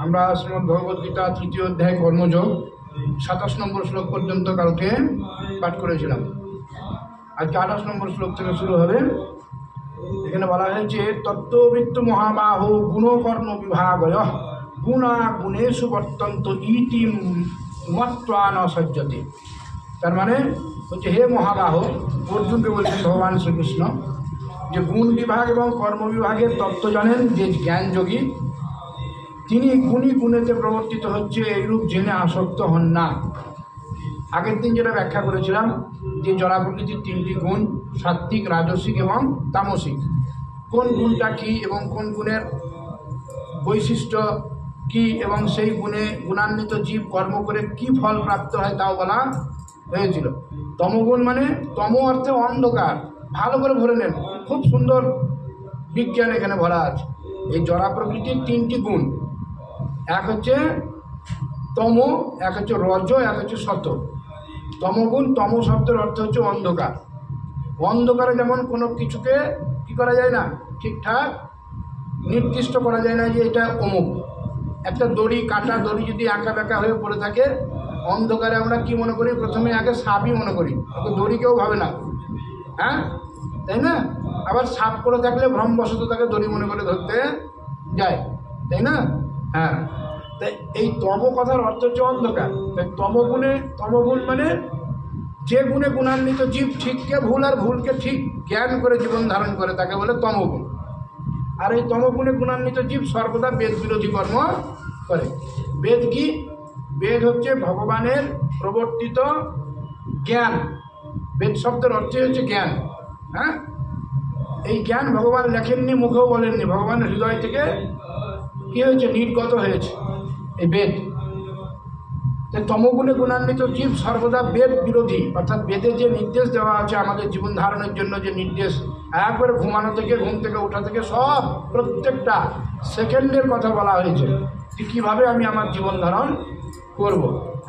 আমরা শ্রীমদ্ ভগবদ গীতা তৃতীয় অধ্যায় কর্মযোগ 27 নম্বর শ্লোক পর্যন্ত কালকে পাঠ করেছিলাম। আজকে 28 নম্বর শ্লোক থেকে শুরু হবে। এখানে বলা হয়েছে তত্ত্ববিত্ত মহাবাহো গুণকর্ম বিভাগয় গুণা গুণেষু বর্তন্ত ইতি মত্ত্বা ন সজ্জতে। তার মানে হচ্ছে, হে মহাবাহ, অর্জুনকে বলছেন ভগবান শ্রীকৃষ্ণ, যে গুণ বিভাগ এবং কর্ম বিভাগের তত্ত্ব জানেন যে জ্ঞানযোগী, তিনি গুণী গুণেতে প্রবর্তিত হচ্ছে এইরূপ জেনে আসক্ত হন না। আগের দিন যেটা ব্যাখ্যা করেছিলাম যে জড়া প্রকৃতির তিনটি গুণ, সাত্ত্বিক, রাজসিক এবং তামসিক। কোন গুণটা কী এবং কোন গুণের বৈশিষ্ট্য কী এবং সেই গুণে গুণান্বিত জীব কর্ম করে কি ফল প্রাপ্ত হয় তাও বলা হয়েছিল। তমগুণ মানে তম অর্থে অন্ধকার, ভালো করে ভরে নেন, খুব সুন্দর বিজ্ঞান এখানে ভরা আছে। এই জড়া প্রকৃতির তিনটি গুণ, এক হচ্ছে তম, এক হচ্ছে রজ, এক হচ্ছে সত। তমগুণ, তম শব্দের অর্থ হচ্ছে অন্ধকার। অন্ধকারে যেমন কোনো কিছুকে কী করা যায় না, ঠিকঠাক নির্দিষ্ট করা যায় না যে এটা অমুক। একটা দড়ি, কাটা দড়ি যদি আঁকা বাঁকা হয়ে পড়ে থাকে, অন্ধকারে আমরা কি মনে করি, প্রথমে আগে সাপই মনে করি, দড়ি কেউ ভাবে না, হ্যাঁ তাই না? আবার সাপ করে থাকলে ভ্রমবশত তাকে দড়ি মনে করে ধরতে যায়, তাই না? হ্যাঁ, তাই এই তম কথার অর্থ হচ্ছে অন্ধকার। তাই তমগুণ মানে যে গুণে গুণান্বিত জীব ঠিককে ভুল আর ভুলকে ঠিক জ্ঞান করে জীবন ধারণ করে তাকে বলে তমগুণ। আর এই তমগুণে গুণান্বিত জীব সর্বদা বেদ বিরোধী কর্ম করে। বেদ কি? বেদ হচ্ছে ভগবানের প্রবর্তিত জ্ঞান। বেদ শব্দের অর্থ হচ্ছে জ্ঞান। হ্যাঁ, এই জ্ঞান ভগবান লেখেননি, মুখেও বলেননি, ভগবানের হৃদয় থেকে কী হয়েছে, নির্গত হয়েছে এই বেদ। তাই তমগুণে গুণান্বিত জীব সর্বদা বেদ বিরোধী, অর্থাৎ বেদে যে নির্দেশ দেওয়া আছে আমাদের জীবন ধারণের জন্য, যে নির্দেশ একবারে ঘুমানো থেকে, ঘুম থেকে ওঠা থেকে সব প্রত্যেকটা সেকেন্ডের কথা বলা হয়েছে যে কীভাবে আমি আমার জীবন ধারণ করব।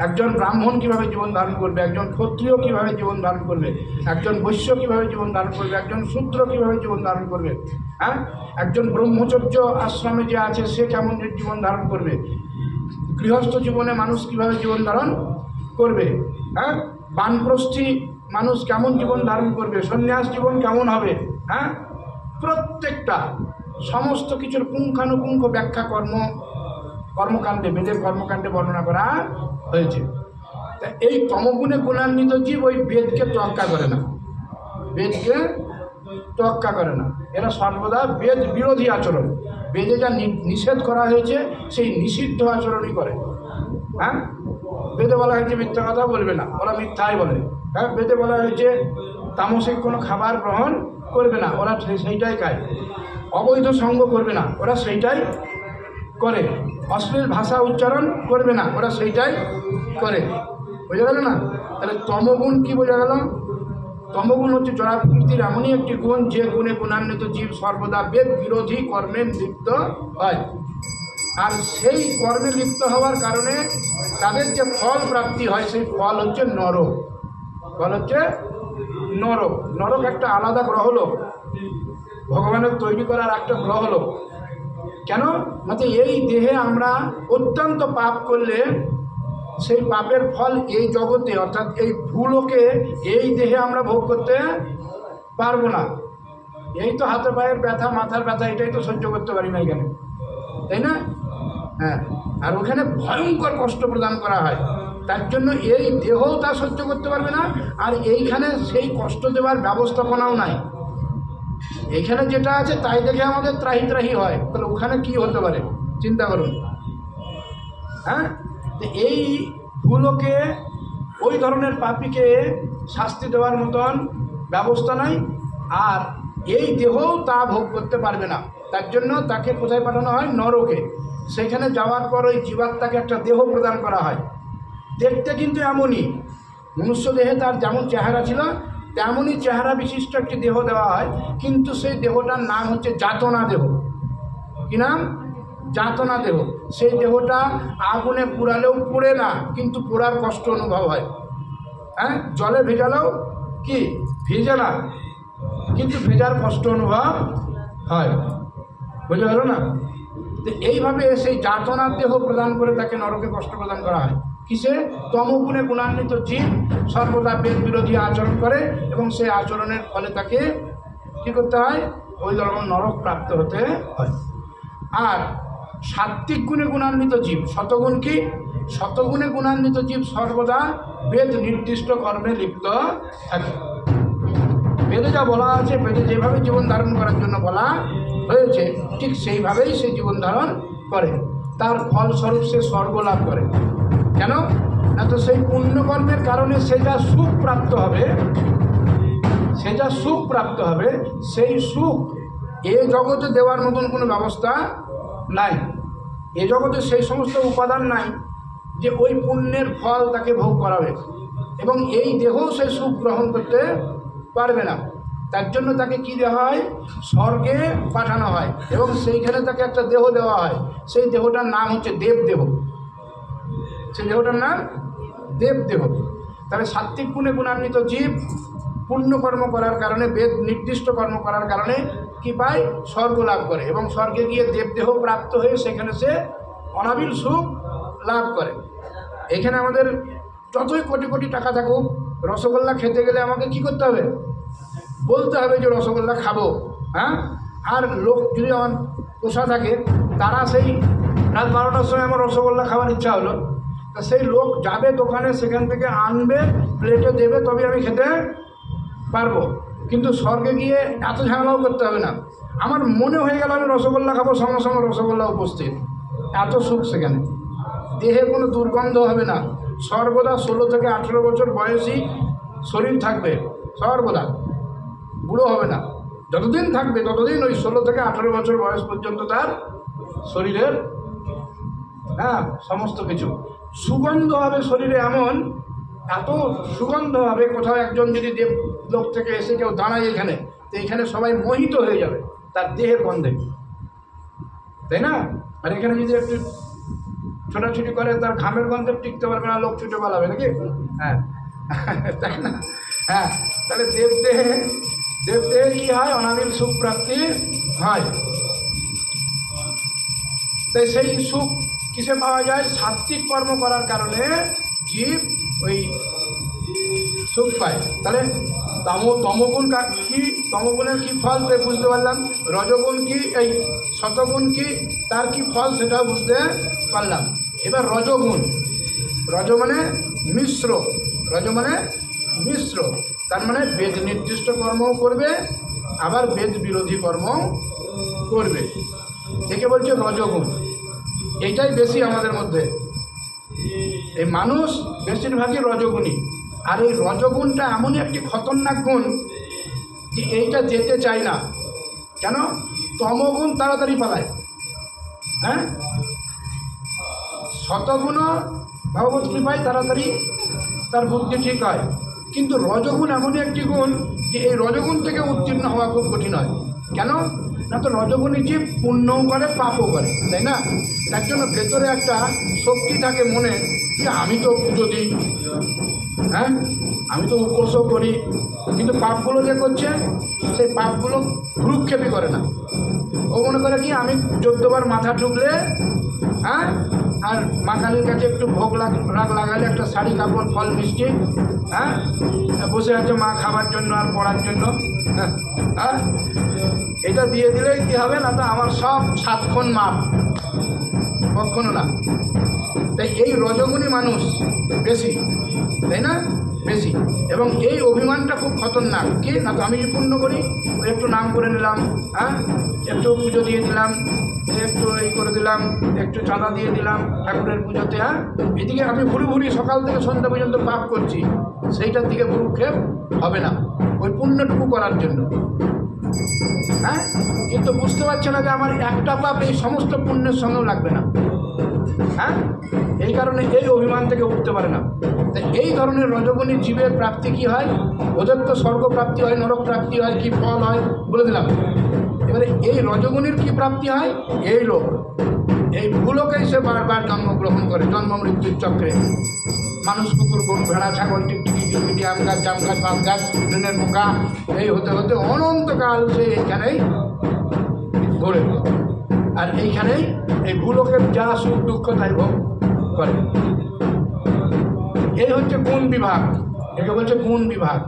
একজন ব্রাহ্মণ কীভাবে জীবন ধারণ করবে, একজন ক্ষত্রিয় কীভাবে জীবন ধারণ করবে, একজন বৈশ্য কীভাবে জীবন ধারণ করবে, একজন শূদ্র কীভাবে জীবন ধারণ করবে, হ্যাঁ, একজন ব্রহ্মচর্য আশ্রমে যে আছে সে কেমন জীবন ধারণ করবে, গৃহস্থ জীবনে মানুষ কিভাবে জীবন ধারণ করবে, হ্যাঁ, বানপ্রস্থী মানুষ কেমন জীবন ধারণ করবে, সন্ন্যাস জীবন কেমন হবে, হ্যাঁ, প্রত্যেকটা সমস্ত কিছুর পুঙ্খানুপুঙ্খ ব্যাখ্যা কর্মকাণ্ডে, বেদের কর্মকাণ্ডে বর্ণনা করা হয়েছে। তা এই তমগুণে গুণান্বিত জীব ওই বেদকে তোয়াক্কা করে না, বেদকে তোয়াক্কা করে না। এরা সর্বদা বেদ বিরোধী আচরণ, বেদে যা নিষেধ করা হয়েছে সেই নিষিদ্ধ আচরণই করে। হ্যাঁ, বেদে বলা হয়েছে মিথ্যা কথা বলবে না, ওরা মিথ্যাই বলে। হ্যাঁ, বেদে বলা হয়েছে তামসিক কোনো খাবার গ্রহণ করবে না, ওরা সেইটাই খায়। অবৈধ সঙ্গ করবে না, ওরা সেইটাই করে। অশ্লীল ভাষা উচ্চারণ করবে না, ওরা সেইটাই করে। বোঝা গেল না? তাহলে তমগুণ কি বোঝা গেল? তমগুণ হচ্ছে জড়া প্রকৃতির এমনই একটি গুণ যে গুণে গুণান্বিত জীব সর্বদা বেদ বিরোধী কর্মে লিপ্ত হয়। আর সেই কর্মে লিপ্ত হওয়ার কারণে তাদের যে ফল প্রাপ্তি হয় সেই ফল হচ্ছে নরক। ফল হচ্ছে নরক। নরক একটা আলাদা গ্রহলোক, ভগবানের তৈরি করার একটা গ্রহলোক। কেন না, এই দেহে আমরা অত্যন্ত পাপ করলে সেই পাপের ফল এই জগতে, অর্থাৎ এই ভূলোকে, এই দেহে আমরা ভোগ করতে পারবো না। এই তো হাতে পায়ের ব্যথা, মাথার ব্যথা, এটাই তো সহ্য করতে পারি না এখানে, তাই না? হ্যাঁ, আর ওখানে ভয়ঙ্কর কষ্ট প্রদান করা হয়, তার জন্য এই দেহও তা সহ্য করতে পারবে না, আর এইখানে সেই কষ্ট দেওয়ার ব্যবস্থাপনাও নাই। এইখানে যেটা আছে তাই দেখে আমাদের ত্রাহি ত্রাহি হয়, তাহলে ওখানে কি হতে পারে চিন্তা করুন। হ্যাঁ, এই ভূলোকে ওই ধরনের পাপীকে শাস্তি দেওয়ার মতন ব্যবস্থা নাই, আর এই দেহও তা ভোগ করতে পারবে না। তার জন্য তাকে কোথায় পাঠানো হয়? নরকে। সেখানে যাওয়ার পর ওই জীবাত্মাকে একটা দেহ প্রদান করা হয়। দেখতে কিন্তু এমনই, মনুষ্য দেহে তার যেমন চেহারা ছিল তেমনই চেহারা বিশিষ্ট একটি দেহ দেওয়া হয়, কিন্তু সেই দেহটার নাম হচ্ছে যাতনা দেহ। কি নাম? যাতনা দেহ। সেই দেহটা আগুনে পুড়ালেও পুড়ে না, কিন্তু পোড়ার কষ্ট অনুভব হয়। হ্যাঁ, জলে ভেজালেও কি ভেজে না, কিন্তু ভেজার কষ্ট অনুভব হয়। বোঝা গেল না? তো এইভাবে সেই যাতনার দেহ প্রদান করে তাকে নরকে কষ্ট প্রদান করা হয়। কিসে? তমগুণে গুণান্বিত জীব সর্বদা বেদ বিরোধী আচরণ করে এবং সেই আচরণের ফলে তাকে কী করতে হয়? ওই ধরনের নরক প্রাপ্ত হতে হয়। আর সাত্ত্বিক গুণে গুণান্বিত জীব, শতগুণ কি? শতগুণে গুণান্বিত জীব সর্বদা বেদ নির্দিষ্ট কর্মে লিপ্ত থাকে। বেদে যা বলা আছে, বেদে যেভাবে জীবন ধারণ করার জন্য বলা হয়েছে ঠিক সেইভাবেই সে জীবন ধারণ করে। তার ফলস্বরূপ সে স্বর্গ লাভ করে। কেন? না তো সেই পুণ্যকর্মের কারণে সে যা সুখ প্রাপ্ত হবে, সেই সুখ এ জগতে দেওয়ার মতন কোনো ব্যবস্থা নাই। এ জগতে সেই সমস্ত উপাদান নাই যে ওই পুণ্যের ফল তাকে ভোগ করাবে, এবং এই দেহ সে সুখ গ্রহণ করতে পারবে না। তার জন্য তাকে কি দেওয়া হয়? স্বর্গে পাঠানো হয় এবং সেইখানে তাকে একটা দেহ দেওয়া হয়। সেই দেহটার নাম হচ্ছে দেবদেহ। সেই দেহটার নাম দেবদেহ। তাহলে সাত্ত্বিক গুণে গুণান্বিত জীব পুণ্যকর্ম করার কারণে, বেদ নির্দিষ্ট কর্ম করার কারণে কি পায়? স্বর্গ লাভ করে এবং স্বর্গে গিয়ে দেবদেহ প্রাপ্ত হয়ে সেখানে সে অনাবিল সুখ লাভ করে। এখানে আমাদের যতই কোটি কোটি টাকা থাকুক, রসগোল্লা খেতে গেলে আমাকে কি করতে হবে? বলতে হবে যে রসগোল্লা খাবো। হ্যাঁ, আর লোক যদি আমার পোষা থাকে, তারা সেই রাত 12টার সময় আমার রসগোল্লা খাওয়ার ইচ্ছা হলো, তা সেই লোক যাবে দোকানে, সেখান থেকে আনবে, প্লেটে দেবে, তবে আমি খেতে পারবো। কিন্তু স্বর্গে গিয়ে এত ঝামেলাও করতে হবে না। আমার মনে হয়ে গেল আমি রসগোল্লা খাবো, সঙ্গে সঙ্গে রসগোল্লা উপস্থিত। এত সুখ সেখানে। দেহে কোনো দুর্গন্ধ হবে না। সর্বদা 16 থেকে 18 বছর বয়সী শরীর থাকবে, সর্বদা বুড়ো হবে না। যতদিন থাকবে ততদিন ওই 16 থেকে 18 বছর বয়স পর্যন্ত তার শরীরের সমস্ত কিছু সুগন্ধ হবে শরীরে। এমন এত সুগন্ধ হবে, কোথাও একজন যদি দেবলোক থেকে এসে কেউ দাঁড়ায় এখানে, তো এখানে সবাই মোহিত হয়ে যাবে তার দেহের গন্ধে, তাই না? আর এখানে যদি একটু ছোটাছুটি করে, তার ঘামের গন্ধে টিকতে পারবে না, লোক ছুটে পালাবে নাকি? হ্যাঁ, তাই না? হ্যাঁ, তাহলে দেবদেহে কি হয়? অনাবিল সুখ প্রাপ্তি হয়। তাই সেই সুখ কিসে পাওয়া যায়? সাত্ত্বিক কর্ম করার কারণে জীব ওই সুখ পায়। তাহলে তমগুণ কি? তমগুণের কি ফল বুঝতে পারলাম। রজগুণ কি? এই শতগুণ কি? তার কি ফল সেটাও বুঝতে পারলাম। এবার রজগুণ, রজ মানে মিশ্র, তার মানে বেদ নির্দিষ্ট কর্মও করবে, আবার বেদ বিরোধী কর্ম করবে। একে বলছে রজগুণ। এইটাই বেশি আমাদের মধ্যে। এই মানুষ বেশিরভাগই রজগুণী। আর এই রজগুণটা এমনই একটি খতরনাক গুণ যে এইটা যেতে চায় না। কেন? তমগুণ তাড়াতাড়ি পালায়। হ্যাঁ, শতগুণও ভগবত কৃপায় তাড়াতাড়ি তার বুদ্ধি ঠিক হয়, কিন্তু রজগুণ এমনই একটি গুণ যে এই রজগুণ থেকে উত্তীর্ণ হওয়া খুব কঠিন হয়। কেন? না তো রজগুণী জীব পুণ্যও করে, পাপও করে, তাই না? তার জন্য ভেতরে একটা শক্তি থাকে মনে যে আমি তো পুজো দিই, হ্যাঁ, আমি তো উপোসও করি, কিন্তু পাপগুলো যে করছে সেই পাপগুলো ভ্রুক্ষেপই করে না। ও মনে করে কি আমি 14 বার মাথা ঠুকলে, হ্যাঁ, আর মা কালীর কাছে একটু ভোগ রাগ লাগালে, একটা শাড়ি কাপড় ফল মিষ্টি, হ্যাঁ, বসে আছে মা খাবার জন্য আর পড়ার জন্য, হ্যাঁ, এটা দিয়ে দিলেই কী হবে? না তো আমার সব 7 মাপ, কখনো না। তাই এই রজগুণী মানুষ বেশি, তাই না? বেশি। এবং এই অভিমানটা খুব খতরনাক। কি? না তো আমি যে পুণ্য করি, একটু নাম করে নিলাম, হ্যাঁ, একটু পুজো দিয়ে দিলাম, একটু এই করে দিলাম, একটু চাঁদা দিয়ে দিলাম ঠাকুরের পুজোতে, হ্যাঁ, এদিকে আমি ভুরি সকাল থেকে সন্ধ্যা পর্যন্ত পাপ করছি, সেইটার দিকে ভ্রুক্ষেপ হবে না ওই পুণ্যটুকু করার জন্য। হ্যাঁ, কিন্তু বুঝতে পারছে না যে আমার একটা পাপ এই সমস্ত পুণ্যের সঙ্গেও লাগবে না। হ্যাঁ, এই কারণে এই অভিমান থেকে উঠতে পারে না। তাই এই ধরনের রজগুণী জীবের প্রাপ্তি কি হয়? ওদের তো স্বর্গ প্রাপ্তি হয়, নরক প্রাপ্তি হয়, কি ফল হয় বলে দিলাম। এবারে এই রজগুণীর কি প্রাপ্তি হয়? এই লোক, এই ভূলোকেই সে বারবার জন্মগ্রহণ করে, জন্ম মৃত্যুর চক্রে। মানুষ, কুকুর, গরু, ভেড়া, ছাগল, টিকটিকি, টিকটিকি, আম গাছ, জাম গাছ, বাঁশ গাছ, ট্রেনের পোকা, এই হতে হতে অনন্তকাল সে এখানেই ঘুরে। আর এইখানেই এই ভূলোকের যা সুখ দুঃখ তাই ভোগ করে। এই হচ্ছে গুণ বিভাগ, একে বলছে গুণ বিভাগ।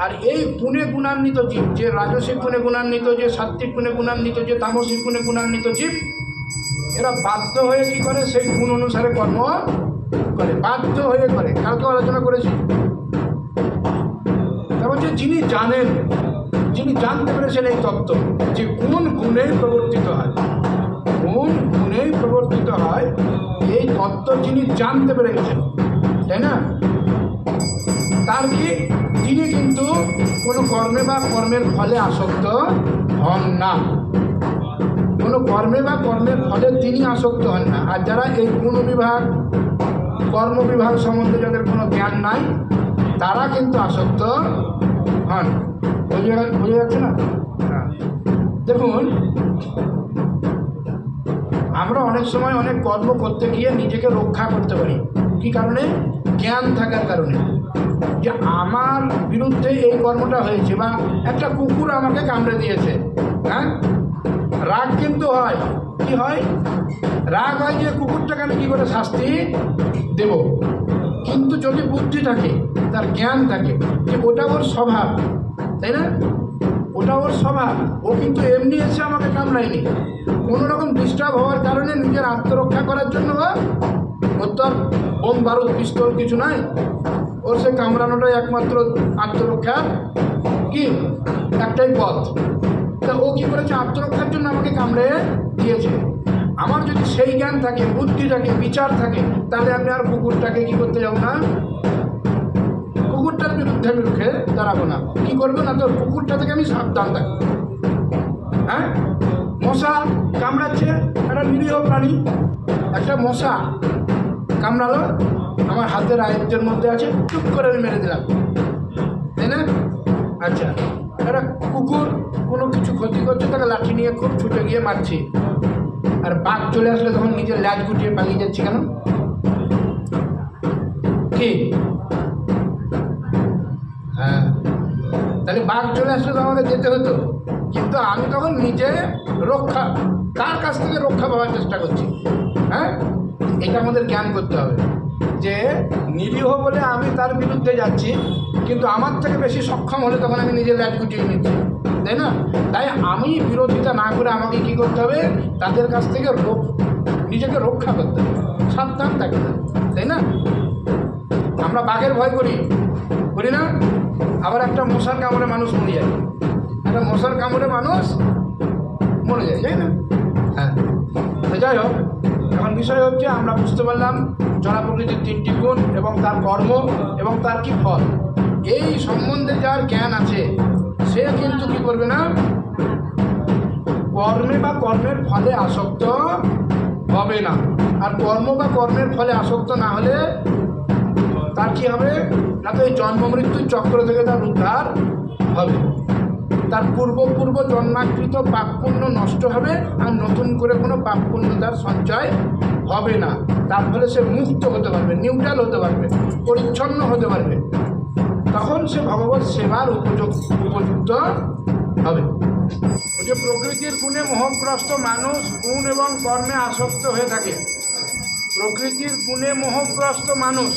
আর এই গুণে গুণান্বিত জীব, যে রাজসিক গুণে গুণান্বিত, যে সাত্ত্বিক গুণে গুণান্বিত, যে তামসিক গুণে গুণান্বিত জীব, এরা বাধ্য হয়ে কি করে, সেই গুণ অনুসারে কর্ম করে, বাধ্য হয়ে করে। কালকে আলোচনা করেছি। তারপর যে যিনি জানেন, যিনি জানতে পেরেছেন এই তত্ত্ব যে কোন গুণে প্রবর্তিত হয়, কোন গুণে প্রবর্তিত হয়, এই তত্ত্ব যিনি জানতে পেরে গেছেন, তাই না, তার কি তিনি কিন্তু কোনো কর্মে বা কর্মের ফলে আসক্ত হন না, কোনো কর্মে বা কর্মের ফলে তিনি আসক্ত হন না। আর যারা এই গুণ বিভাগ কর্ম বিভাগ সম্বন্ধে যাদের কোনো জ্ঞান নাই, তারা কিন্তু আসক্ত হন। বোঝা যাচ্ছে না? দেখুন, আমরা অনেক সময় অনেক কর্ম করতে গিয়ে নিজেকে রক্ষা করতে পারি। কি কারণে? জ্ঞান থাকার কারণে, যে আমার বিরুদ্ধে এই কর্মটা হয়েছে, বা একটা কুকুর আমাকে কামড়ে দিয়েছে। হ্যাঁ, রাগ কিন্তু হয়, কি হয়, রাগ হয় যে কুকুরটাকে আমি কী করে শাস্তি দেব। কিন্তু যদি বুদ্ধি থাকে, তার জ্ঞান থাকে, যে ওটা ওর স্বভাব, তাই না, ওটা ওর স্বভাব, ও কিন্তু এমনি এসে আমাকে কামড়ায়নি, কোনো রকম ডিস্টার্ব হওয়ার কারণে নিজের আত্মরক্ষা করার জন্য, ওর তো আর বোম বারুদ পিস্তল কিছু নাই, ওর সে কামড়ানোটাই একমাত্র আত্মরক্ষার কি একটাই পথ। তা ও কী করেছে, আত্মরক্ষার জন্য আমাকে কামড়ে দিয়েছে। আমার যদি সেই জ্ঞান থাকে, বুদ্ধি থাকে, বিচার থাকে, তাহলে আমি আর কুকুরটাকে কী করতে যাবো না, কুকুরটার বিরুদ্ধে দাঁড়াবো না। কী করবো না, তো কুকুরটা থেকে আমি সাবধান থাকবো। হ্যাঁ, মশা কামড়াচ্ছে, একটা নিরীহ প্রাণী, একটা মশা কামড়ালো, আমার হাতের আয়ত্তের মধ্যে আছে, চুপ করে আমি মেরে দিলাম, তাই না? আচ্ছা, একটা কুকুর কোনো কিছু ক্ষতি করছে, তাকে লাঠি নিয়ে খুব ছুটে গিয়ে মারছি, আর বাঘ চলে আসলে তখন নিজের ল্যাজ গুটিয়ে পালিয়ে যাচ্ছে কেন? কি? হ্যাঁ, তাহলে বাঘ চলে আসলে তো আমাকে যেতে হতো, কিন্তু আমি তখন নিজে রক্ষা, কার কাছ থেকে রক্ষা পাওয়ার চেষ্টা করছি। হ্যাঁ, এটা আমাদের জ্ঞান করতে হবে, যে নিরীহ বলে আমি তার বিরুদ্ধে যাচ্ছি, কিন্তু আমার থেকে বেশি সক্ষম হলে তখন আমি নিজের ল্যাজ গুটিয়ে নিচ্ছি, তাই না? তাই আমি বিরোধিতা না করে আমাকে কী করতে হবে, তাদের কাছ থেকে নিজেকে রক্ষা করতে হবে, সাবধান থাকতে হবে, তাই না? আমরা বাঘের ভয় করি না, আবার একটা মশার কামড়ে মানুষ মরে যায়, একটা মশার কামড়ে মানুষ মরে যায়, তাই না? হ্যাঁ, তো যাই হোক, এখন বিষয় হচ্ছে আমরা বুঝতে পারলাম জড় প্রকৃতির তিনটি গুণ এবং তার কর্ম এবং তার কি ফল। এই সম্বন্ধে যার জ্ঞান আছে, সে কিন্তু কি করবে না, কর্মে বা কর্মের ফলে আসক্ত হবে না। আর কর্ম বা কর্মের ফলে আসক্ত না হলে তার কি হবে না, তো এই জন্ম মৃত্যুর চক্র থেকে তার উদ্ধার হবে, তার পূর্ব জন্মাকৃত পাপ পুণ্য নষ্ট হবে, আর নতুন করে কোনো পাপ পুণ্য তার সঞ্চয় হবে না। তার ফলে সে মুক্ত হতে পারবে, নিউট্রাল হতে পারবে, পরিচ্ছন্ন হতে পারবে, তখন সে ভগবৎ সেবার উপযুক্ত হবে। ওই যে প্রকৃতির গুণে মোহগ্রস্ত মানুষ গুণ এবং কর্মে আসক্ত হয়ে থাকে। প্রকৃতির গুণে মোহগ্রস্ত মানুষ,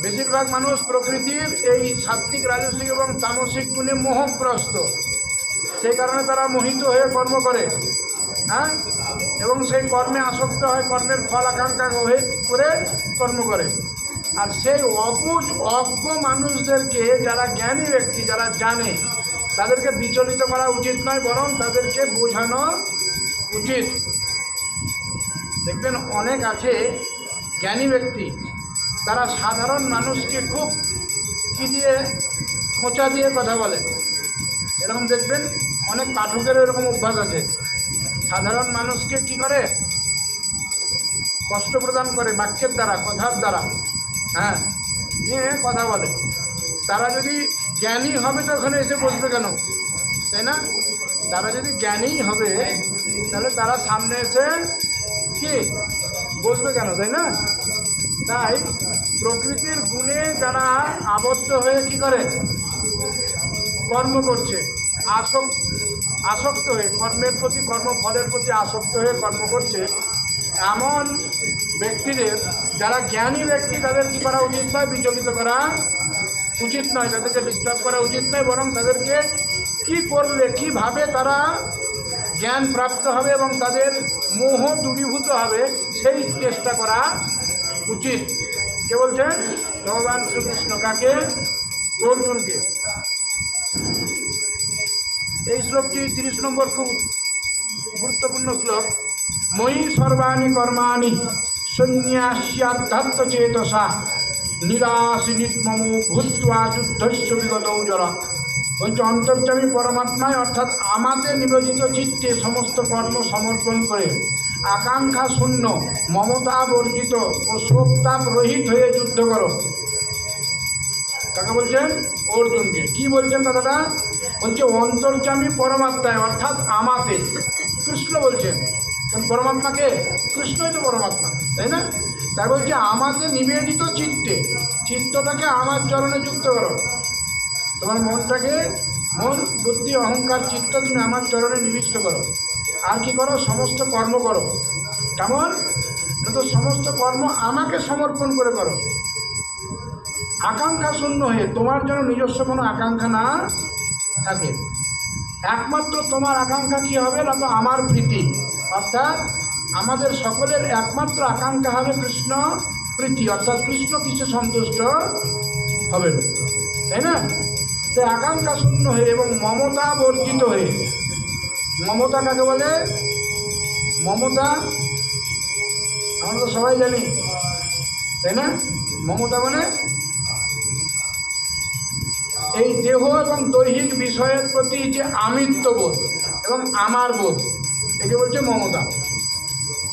বেশিরভাগ মানুষ প্রকৃতির এই সাত্ত্বিক, রাজসিক এবং তামসিক গুণে মোহগ্রস্ত, সেই কারণে তারা মোহিত হয়ে কর্ম করে। হ্যাঁ, এবং সেই কর্মে আসক্ত হয়, কর্মের ফল আকাঙ্ক্ষা করে কর্ম করে। আর সেই অজ্ঞ মানুষদেরকে, যারা জ্ঞানী ব্যক্তি, যারা জানে, তাদেরকে বিচলিত করা উচিত নয়, বরং তাদেরকে বোঝানো উচিত। দেখবেন অনেক আছে জ্ঞানী ব্যক্তি, তারা সাধারণ মানুষকে খুব কি দিয়ে, খোঁচা দিয়ে কথা বলে। এরকম দেখবেন অনেক পাঠকের এরকম অভ্যাস আছে, সাধারণ মানুষকে কি করে, কষ্ট প্রদান করে বাক্যের দ্বারা, কথার দ্বারা। হ্যাঁ, নিয়ে কথা বলে। তারা যদি জ্ঞানী হবে তো ওখানে এসে বসবে কেন, তাই না? তারা যদি জ্ঞানী হবে তাহলে তারা সামনে এসে কি বসবে কেন, তাই না? তাই প্রকৃতির গুণে যারা আবদ্ধ হয়ে কি করে কর্ম করছে, আসক্ত হয়ে কর্মের প্রতি, কর্মফলের প্রতি আসক্ত হয়ে কর্ম করছে, এমন ব্যক্তিদের, যারা জ্ঞানী ব্যক্তি, তাদের কী করা উচিত নয়? বিচলিত করা উচিত নয়, তাদেরকে ডিস্টার্ব করা উচিত নয়, বরং তাদেরকে কি করলে, কিভাবে তারা জ্ঞান প্রাপ্ত হবে এবং তাদের মোহ দূরীভূত হবে, সেই চেষ্টা করা উচিত। কে বলছেন? ভগবান শ্রীকৃষ্ণ। কাকে? অর্জুনকে। এই শ্লোকটি 30 নম্বর, খুব গুরুত্বপূর্ণ শ্লোক। মই সর্বাণি কর্মাণি সন্ন্যাস্যাধ্যাত্ম চেতসা নিরাশি নির্মম ভূত্বা যুদ্ধস্য বিগত জরা। বলছে অন্তর্যামী পরমাত্মায়, অর্থাৎ আমাদের নিবেদিত চিত্তে সমস্ত কর্ম সমর্পণ করে আকাঙ্ক্ষা শূন্য, মমতা বর্জিত ও শোকতাপ রহিত হয়ে যুদ্ধ করো। কাকে বলছেন? অর্জুনকে। কি বলছেন কথাটা? বলছে অন্তর্যামী পরমাত্মায়, অর্থাৎ আমাতে। কৃষ্ণ বলছেন। পরমাত্মাকে? কৃষ্ণই তো পরমাত্মা, তাই না? তাই বলছে আমাদের নিবেদিত চিত্তে, চিত্তটাকে আমার চরণে যুক্ত করো। তোমার মনটাকে, মন বুদ্ধি অহংকার চিত্ত তুমি আমার চরণে নিবিষ্ট করো। আর কি করো? সমস্ত কর্ম করো। কেমন? তো সমস্ত কর্ম আমাকে সমর্পণ করে করো, আকাঙ্ক্ষা শূন্য হয়ে। তোমার যেন নিজস্ব কোনো আকাঙ্ক্ষা না থাকে। একমাত্র তোমার আকাঙ্ক্ষা কি হবে? না তো আমার প্রীতি। অর্থাৎ আমাদের সকলের একমাত্র আকাঙ্ক্ষা হবে কৃষ্ণ প্রীতি, অর্থাৎ কৃষ্ণ কিছু সন্তুষ্ট হবে, তাই না? তাই আকাঙ্ক্ষা শূন্য হয়ে এবং মমতা বর্জিত হয়ে। মমতা কাকে বলে? মমতা আমরা তো সবাই জানি, তাই না? মমতা মানে এই দেহ এবং দৈহিক বিষয়ের প্রতি যে আমিত্ববোধ এবং আমার বোধ, একে বলছে মমতা।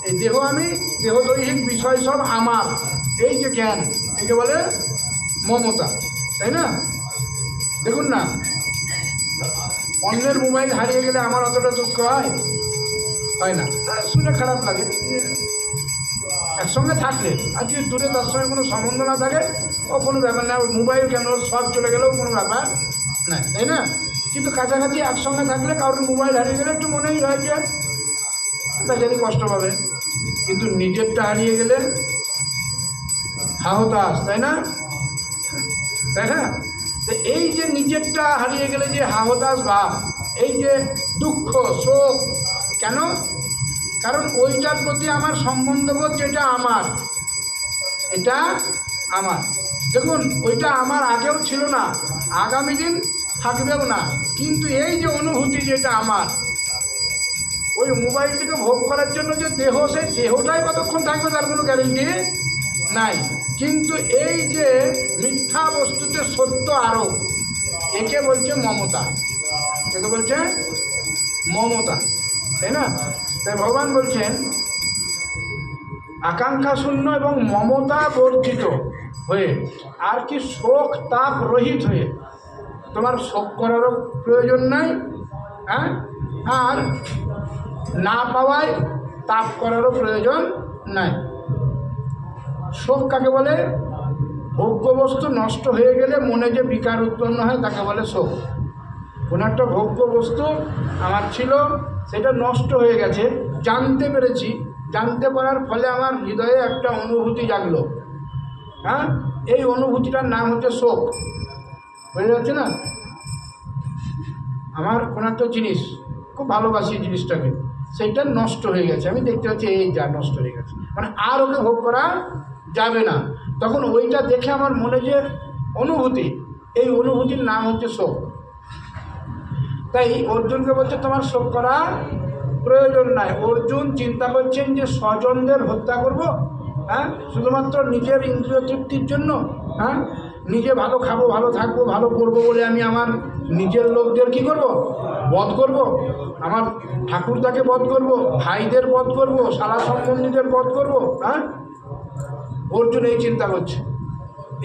এই দেহ আমি, দেহ দৈহিক বিষয় সব আমার, এই যে জ্ঞান, একে বলে মমতা, তাই না? দেখুন না, অন্যের মোবাইল হারিয়ে গেলে আমার অতটা দুঃখ হয় না, শুনে খারাপ লাগে। একসঙ্গে থাকলে, আর যদি দূরে তার সঙ্গে কোনো সম্বন্ধ না থাকে, ও কোনো ব্যাপার না, মোবাইল কেন সব চলে গেলেও কোনো ব্যাপার না, তাই না? কিন্তু কাছাকাছি একসঙ্গে থাকলে কারোর মোবাইল হারিয়ে গেলে একটু মনেই হয় যে বেচারি কষ্ট পাবে, কিন্তু নিজেরটা হারিয়ে গেলে হাহতাশ, তাই না? তাই না? এই যে নিজেরটা হারিয়ে গেলে যে হাহতাশ ভাব, এই যে দুঃখ শোক, কেন? কারণ ওইটার প্রতি আমার সম্বন্ধবোধ, যেটা আমার, এটা আমার। দেখুন, ওইটা আমার আগেও ছিল না, আগামী দিন থাকবেও না, কিন্তু এই যে অনুভূতি যেটা আমার, ওই মোবাইলটিকে ভোগ করার জন্য যে দেহ, সেই দেহটাই কতক্ষণ থাকবে তার কোনো গ্যারেন্টি নাই। কিন্তু এই যে মিথ্যা বস্তুতে সত্য আরোপ, একে বলছে মমতা। একে বলছে মমতা, তাই না? তাই ভগবান বলছেন আকাঙ্ক্ষা শূন্য এবং মমতা বর্জিত হয়ে, আর কি শোক তাপ রহিত হয়ে। তোমার শোক করারও প্রয়োজন নাই, হ্যাঁ, আর না পাওয়ায় তাপ করারও প্রয়োজন নাই। শোক কাকে বলে? ভোগ্যবস্তু নষ্ট হয়ে গেলে মনে যে বিকার উৎপন্ন হয় তাকে বলে শোক। কোনো একটা ভোগ্য বস্তু আমার ছিল, সেটা নষ্ট হয়ে গেছে, জানতে পেরেছি, জানতে পারার ফলে আমার হৃদয়ে একটা অনুভূতি জাগলো, হ্যাঁ, এই অনুভূতিটার নাম হচ্ছে শোক। বুঝে যাচ্ছে না? আমার কোনো একটা জিনিস খুব ভালোবাসি, জিনিসটাকে, সেইটা নষ্ট হয়ে গেছে, আমি দেখতে পাচ্ছি এই যা নষ্ট হয়ে গেছে, মানে আর ওকে ভোগ করা যাবে না। তখন ওইটা দেখে আমার মনে যে অনুভূতি, এই অনুভূতির নাম হচ্ছে শোক। তাই অর্জুনকে বলছে তোমার শোক করা প্রয়োজন নাই। অর্জুন চিন্তা করছেন যে স্বজনদের হত্যা করব, হ্যাঁ, শুধুমাত্র নিজের ইন্দ্রিয় তৃপ্তির জন্য, হ্যাঁ, নিজে ভালো খাবো, ভালো থাকবো, ভালো করবো বলে আমি আমার নিজের লোকদের কি করব? বধ করব, আমার ঠাকুরদাকে বধ করব, ভাইদের বধ করব, শালা সম্বন্ধীদের বধ করব, হ্যাঁ। অর্জুন এই চিন্তা করছে।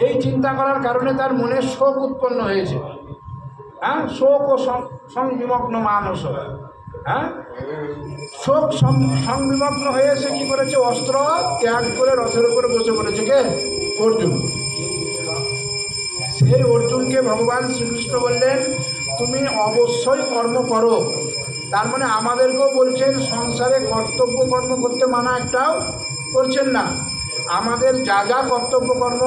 এই চিন্তা করার কারণে তার মনে শোক উৎপন্ন হয়েছে, হ্যাঁ, শোক ও সংবিমগ্ন মানস, হ্যাঁ, শোক সংবিমগ্ন হয়ে সে কী করেছে? অস্ত্র ত্যাগ করে রথের উপরে বসে পড়েছে। কে? অর্জুন। সেই অর্জুনকে ভগবান শ্রীকৃষ্ণ বললেন তুমি অবশ্যই কর্ম করো, তার মানে আমাদেরকেও বলছেন সংসারে কর্তব্য কর্ম করতে মানা একটাও করছেন না। আমাদের যা যা কর্তব্য কর্ম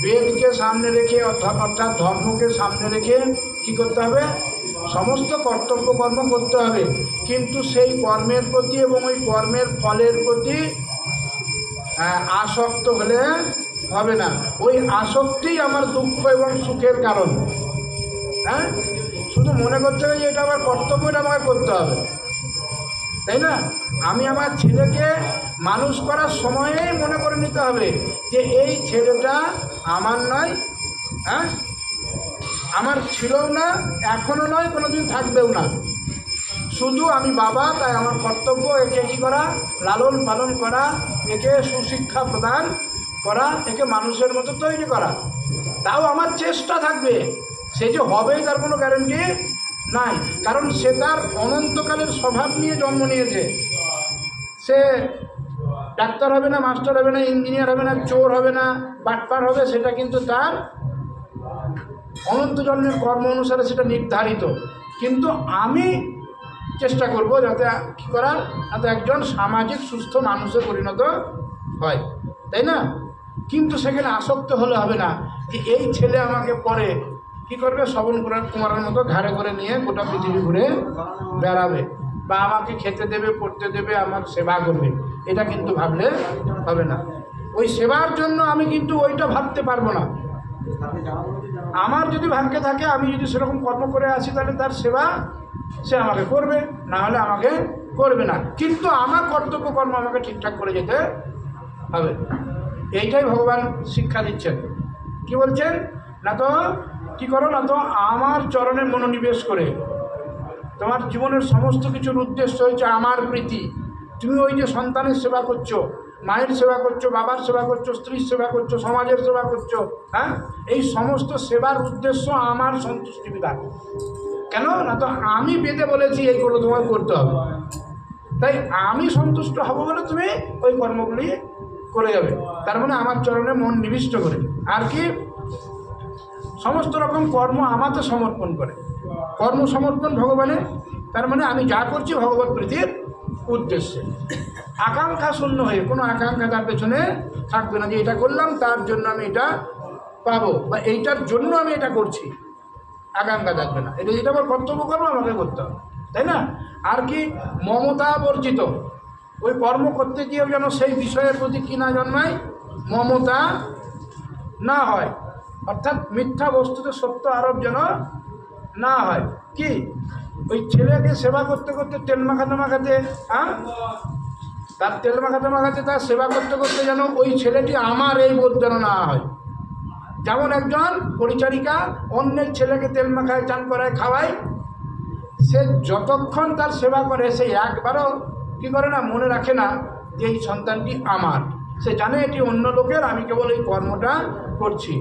বেদকে সামনে রেখে অর্থাৎ ধর্মকে সামনে রেখে কী করতে হবে, সমস্ত কর্তব্য কর্ম করতে হবে। কিন্তু সেই কর্মের প্রতি এবং ওই কর্মের ফলের প্রতি আসক্ত হলে হবে না। ওই আসক্তিই আমার দুঃখ এবং সুখের কারণ। হ্যাঁ, শুধু মনে করতে হবে যে এটা আমার কর্তব্য, এটা আমাকে করতে হবে, তাই না? আমি আমার ছেলেকে মানুষ করার সময়েই মনে করে নিতে হবে যে এই ছেলেটা আমার নয়, হ্যাঁ, আমার ছিলও না, এখনও নয়, কোনোদিন থাকবেও না। শুধু আমি বাবা, তাই আমার কর্তব্য একে কী করা, লালন পালন করা, একে সুশিক্ষা প্রদান করা, একে মানুষের মতো তৈরি করা। তাও আমার চেষ্টা থাকবে। সে যে হবে তার কোনো গ্যারান্টি নাই, কারণ সে তার অনন্তকালের স্বভাব নিয়ে জন্ম নিয়েছে। সে ডাক্তার হবে না, মাস্টার হবে না, ইঞ্জিনিয়ার হবে না, চোর হবে না, বাটপার হবে, সেটা কিন্তু তার অনন্ত জন্মের কর্ম অনুসারে সেটা নির্ধারিত। কিন্তু আমি চেষ্টা করব যাতে কী করার, যাতে একজন সামাজিক সুস্থ মানুষে পরিণত হয়, তাই না? কিন্তু সেখানে আসক্ত হলে হবে না যে এই ছেলে আমাকে পরে কী করবে, শ্রবণ কুমারের মতো ঘাড়ে করে নিয়ে গোটা পৃথিবী ঘুরে বেড়াবে, বা আমাকে খেতে দেবে, পড়তে দেবে, আমার সেবা করবে। এটা কিন্তু ভাবলে হবে না। ওই সেবার জন্য আমি কিন্তু ওইটা ভাবতে পারবো না। আমার যদি ভাগ্যে থাকে, আমি যদি সেরকম কর্ম করে আসি, তাহলে তার সেবা সে আমাকে করবে, না হলে আমাকে করবে না। কিন্তু আমার কর্তব্য কর্ম আমাকে ঠিকঠাক করে যেতে হবে। এইটাই ভগবান শিক্ষা দিচ্ছেন। কি বলছেন? না তো কী করো, না তো আমার চরণে মনোনিবেশ করে, তোমার জীবনের সমস্ত কিছুর উদ্দেশ্য হচ্ছে আমার প্রীতি। তুমি ওই যে সন্তানের সেবা করছো, মায়ের সেবা করছো, বাবার সেবা করছো, স্ত্রীর সেবা করছো, সমাজের সেবা করছো, হ্যাঁ, এই সমস্ত সেবার উদ্দেশ্য আমার সন্তুষ্টি বিধান। কেন? না তো আমি বেদে বলেছি এইগুলো তোমায় করতে হবে, তাই আমি সন্তুষ্ট হব বলে তুমি ওই কর্মগুলি করে যাবে। তার মানে আমার চরণে মন নিবিষ্ট করে, আর কি সমস্ত রকম কর্ম আমাকে সমর্পণ করে। কর্ম সমর্পণ ভগবানের, তার মানে আমি যা করছি ভগবত প্রীতির উদ্দেশ্যে, আকাঙ্ক্ষা শূন্য হয়ে, কোনো আকাঙ্ক্ষা তার পেছনে থাকবে না যে এটা করলাম তার জন্য আমি এটা পাবো, বা এইটার জন্য আমি এটা করছি, আকাঙ্ক্ষা থাকবে না। এটা যেটা আমার কর্তব্য কর্ম আমাকে করতে হবে, তাই না? আর কি মমতা বর্জিত, ওই কর্ম করতে গিয়েও যেন সেই বিষয়ের প্রতি কি না জন্মায়, মমতা না হয়, অর্থাৎ মিথ্যা বস্তুতে সত্য আরোপ যেন না হয়। কি ওই ছেলেকে সেবা করতে করতে তেল মাখাতে মাখাতে, হ্যাঁ, তার তেল মাখাতে মাখাতে তার সেবা করতে করতে যেন ওই ছেলেটি আমার এই বোধ যেন না হয়। যেমন একজন পরিচারিকা অন্যের ছেলেকে তেল মাখায়, চান করায়, খাওয়ায়, সে যতক্ষণ তার সেবা করে সে একবারও কী করে না, মনে রাখে না যে এই সন্তানটি আমার। সে জানে এটি অন্য লোকের, আমি কেবল এই কর্মটা করছি।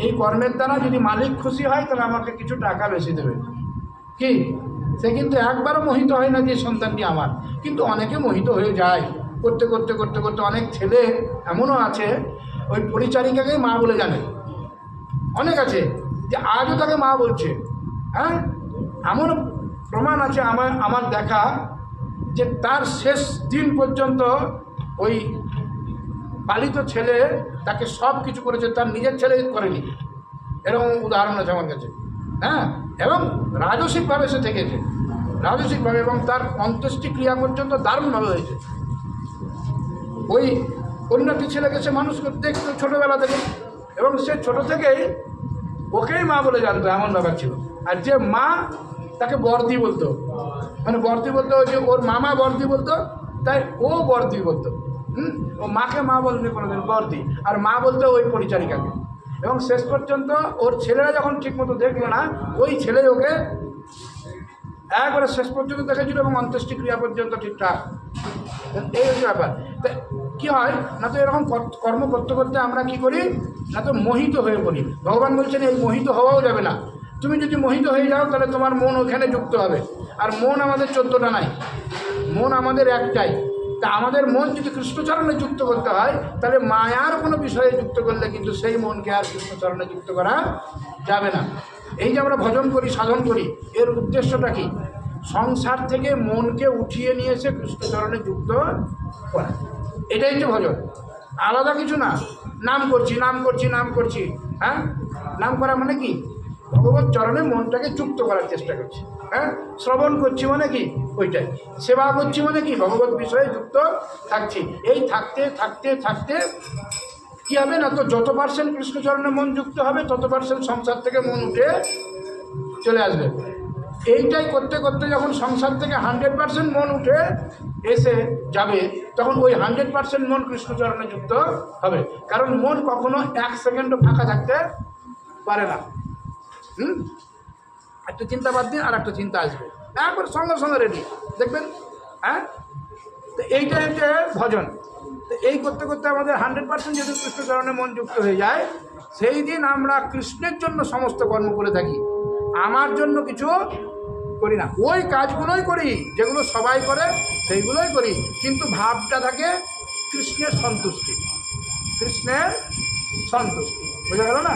এই কর্মের দ্বারা যদি মালিক খুশি হয় তাহলে আমাকে কিছু টাকা বেশি দেবে। কি সে কিন্তু একবারও মোহিত হয় না যে সন্তানটি আমার। কিন্তু অনেকে মোহিত হয়ে যায়, করতে করতে করতে করতে অনেক ছেলে এমনও আছে ওই পরিচারিকাকে মা বলে জানে। অনেক আছে যে আজও তাকে মা বলছে। হ্যাঁ, এমন প্রমাণ আছে আমার দেখা, যে তার শেষ দিন পর্যন্ত ওই পালিত ছেলে তাকে সব কিছু করেছে, তার নিজের ছেলে করেনি। এরকম উদাহরণ আছে আমার কাছে। হ্যাঁ, এবং রাজসিকভাবে সে থেকেছে, রাজসিকভাবে, এবং তার অন্ত্যেষ্টি ক্রিয়া পর্যন্ত দারুণভাবে হয়েছে। ওই অন্যটি ছেলেকে সে মানুষ করতে দেখতো ছোটোবেলা থেকে, এবং সে ছোটো থেকেই ওকেই মা বলে জানতো, এমন ব্যাপার ছিল। আর যে মা তাকে বর্দি বলতো, মানে বর্দি বলতো, যে ওর মামা বর্দি বলতো, তাই ও বর্দি বলতো। ও মাকে মা বলতে কোনোদিন বর্দি, আর মা বলতো ওই পরিচারিকাকে। এবং শেষ পর্যন্ত ওর ছেলেরা যখন ঠিকমতো দেখলো না, ওই ছেলে ওকে একবারে শেষ পর্যন্ত দেখেছিল, এবং অন্ত্যেষ্টি ক্রিয়া পর্যন্ত ঠিকঠাক। এই হচ্ছে ব্যাপার। তা কী হয় না, তো এরকম কর্ম করতে করতে আমরা কি করি না, তো মোহিত হয়ে পড়ি। ভগবান বলছেন এই মোহিত হওয়াও যাবে না। তুমি যদি মোহিত হয়ে যাও তাহলে তোমার মন ওখানে যুক্ত হবে। আর মন আমাদের 14টা নাই, মন আমাদের একটাই। তা আমাদের মন যদি কৃষ্ণচরণে যুক্ত করতে হয়, তাহলে মায়ার কোনো বিষয়ে যুক্ত করলে কিন্তু সেই মনকে আর কৃষ্ণচরণে যুক্ত করা যাবে না। এই যে আমরা ভজন করি, সাধন করি, এর উদ্দেশ্যটা কি? সংসার থেকে মনকে উঠিয়ে নিয়ে এসে কৃষ্ণচরণে যুক্ত করা, এটাই হচ্ছে ভজন, আলাদা কিছু না। নাম করছি নাম করছি নাম করছি, হ্যাঁ, নাম করা মানে কি? ভগবত চরণে মনটাকে যুক্ত করার চেষ্টা করছি, হ্যাঁ। শ্রবণ করছি মানে কি? ওইটাই। সেবা করছি মানে কি? ভগবত বিষয়ে যুক্ত থাকছি। এই থাকতে থাকতে থাকতে কী হবে না, তো যত পার্সেন্ট কৃষ্ণচরণে মন যুক্ত হবে তত পার্সেন্ট সংসার থেকে মন উঠে চলে আসবে। এইটাই করতে করতে যখন সংসার থেকে 100% মন উঠে এসে যাবে, তখন ওই 100% মন কৃষ্ণচরণে যুক্ত হবে। কারণ মন কখনো 1 সেকেন্ডও ফাঁকা থাকতে পারে না। একটা চিন্তা বাদ দিন, আর একটা চিন্তা আসবে, একবার সঙ্গে সঙ্গে রেডি, দেখবেন, হ্যাঁ। তো এইটাই হচ্ছে ভজন। তো এই করতে করতে আমাদের 100% যদি কৃষ্ণচরণে মন যুক্ত হয়ে যায়, সেই দিন আমরা কৃষ্ণের জন্য সমস্ত কর্ম করে থাকি, আমার জন্য কিছু করি না। ওই কাজগুলোই করি যেগুলো সবাই করে, সেইগুলোই করি, কিন্তু ভাবটা থাকে কৃষ্ণের সন্তুষ্টি, কৃষ্ণের সন্তুষ্টি। বোঝা গেল না?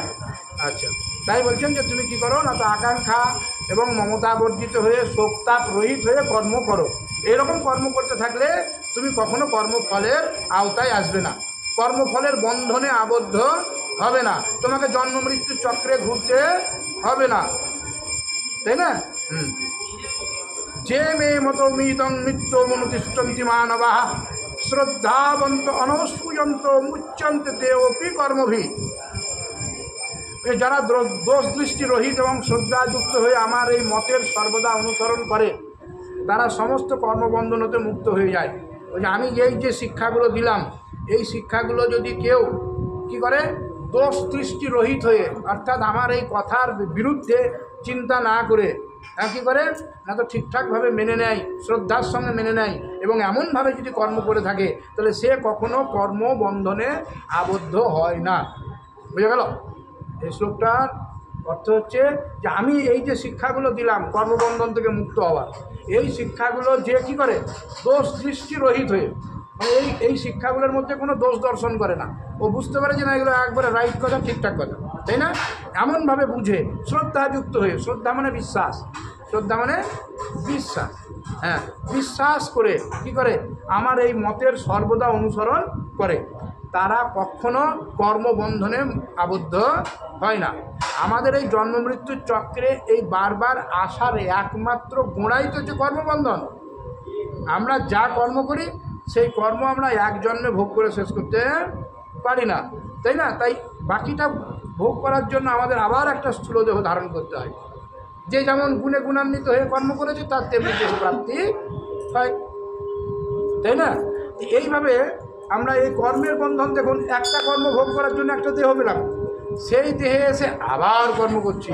আচ্ছা, তাই বলছেন যে তুমি কি করো না, তো আকাঙ্ক্ষা এবং মমতা বর্জিত হয়ে শোকতাপ রহিত হয়ে কর্ম করো। এরকম কর্ম করতে থাকলে তুমি কখনো কর্মফলের আওতায় আসবে না, কর্মফলের বন্ধনে আবদ্ধ হবে না, তোমাকে জন্ম মৃত্যু চক্রে ঘুরতে হবে না, তাই না? যে মে মতো মিতং মৃত্যু মনুতিষ্ঠন্তি মানবাঃ শ্রদ্ধাবন্ত অনস্পূয়ন্ত মুচ্যন্তে তেপি কর্মভি। যারা দোষ দৃষ্টি রহিত এবং শ্রদ্ধাযুক্ত হয়ে আমার এই মতের সর্বদা অনুসরণ করে, তারা সমস্ত কর্মবন্ধন হতে মুক্ত হয়ে যায়। ওই যে আমি এই যে শিক্ষাগুলো দিলাম, এই শিক্ষাগুলো যদি কেউ কি করে, দোষ দৃষ্টি রহিত হয়ে, অর্থাৎ আমার এই কথার বিরুদ্ধে চিন্তা না করে, কী করে না, তো ঠিকঠাকভাবে মেনে নেয়, শ্রদ্ধার সঙ্গে মেনে নেয়, এবং এমনভাবে যদি কর্ম করে থাকে, তাহলে সে কখনো কর্মবন্ধনে আবদ্ধ হয় না। বুঝে গেল? এই শ্লোকটার অর্থ হচ্ছে যে আমি এই যে শিক্ষাগুলো দিলাম কর্মবন্ধন থেকে মুক্ত হওয়ার, এই শিক্ষাগুলো যে কী করে, দোষ দৃষ্টি রহিত হয়ে, মানে এই শিক্ষাগুলোর মধ্যে কোনো দোষ দর্শন করে না, ও বুঝতে পারে যে না এগুলো একবারে রাইট কথা, ঠিকঠাক কথা, তাই না? এমনভাবে বুঝে শ্রদ্ধাযুক্ত হয়ে, শ্রদ্ধা মানে বিশ্বাস, শ্রদ্ধা মানে বিশ্বাস, হ্যাঁ, বিশ্বাস করে কি করে আমার এই মতের সর্বদা অনুসরণ করে, তারা কখনো কর্মবন্ধনে আবদ্ধ হয় না। আমাদের এই জন্ম মৃত্যুর চক্রে এই বারবার আসার একমাত্র গোড়াই তো হচ্ছে কর্মবন্ধন। আমরা যা কর্ম করি সেই কর্ম আমরা এক জন্মে ভোগ করে শেষ করতে পারি না, তাই না? তাই বাকিটা ভোগ করার জন্য আমাদের আবার একটা স্থূল দেহ ধারণ করতে হয়। যে যেমন গুণে গুণান্বিত হয়ে কর্ম করেছে তার তেমনি দেহ প্রাপ্তি হয়, তাই না? এইভাবে আমরা এই কর্মের বন্ধন, দেখুন একটা কর্ম ভোগ করার জন্য একটা দেহ পেলাম, সেই দেহে এসে আবার কর্ম করছি,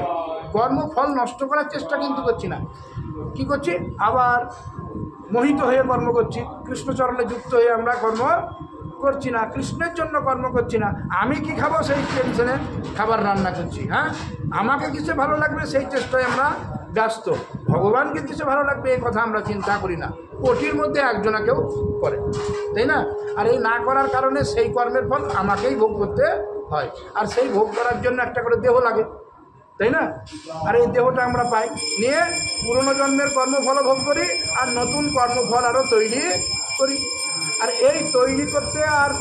কর্মফল নষ্ট করার চেষ্টা কিন্তু করছি না, কি করছি, আবার মোহিত হয়ে কর্ম করছি, কৃষ্ণচরণে যুক্ত হয়ে আমরা কর্ম করছি না, কৃষ্ণের জন্য কর্ম করছি না। আমি কি খাবো সেই টেনশনে খাবার রান্না করছি, হ্যাঁ, আমাকে কিসে ভালো লাগবে সেই চেষ্টায় আমরা ব্যস্ত, ভগবানকে কিসে ভালো লাগবে এই কথা আমরা চিন্তা করি না, কোটির মধ্যে একজনা কেউ করে, তাই না? আর এই না করার কারণে সেই কর্মের ফল আমাকেই ভোগ করতে হয়, আর সেই ভোগ করার জন্য একটা করে দেহ লাগে, তাই না? আর এই দেহটা আমরা পাই, নিয়ে পুরনো জন্মের কর্মফল ভোগ করি, আর নতুন কর্মফল আরও তৈরি করি, আর এই তৈরি করতে আর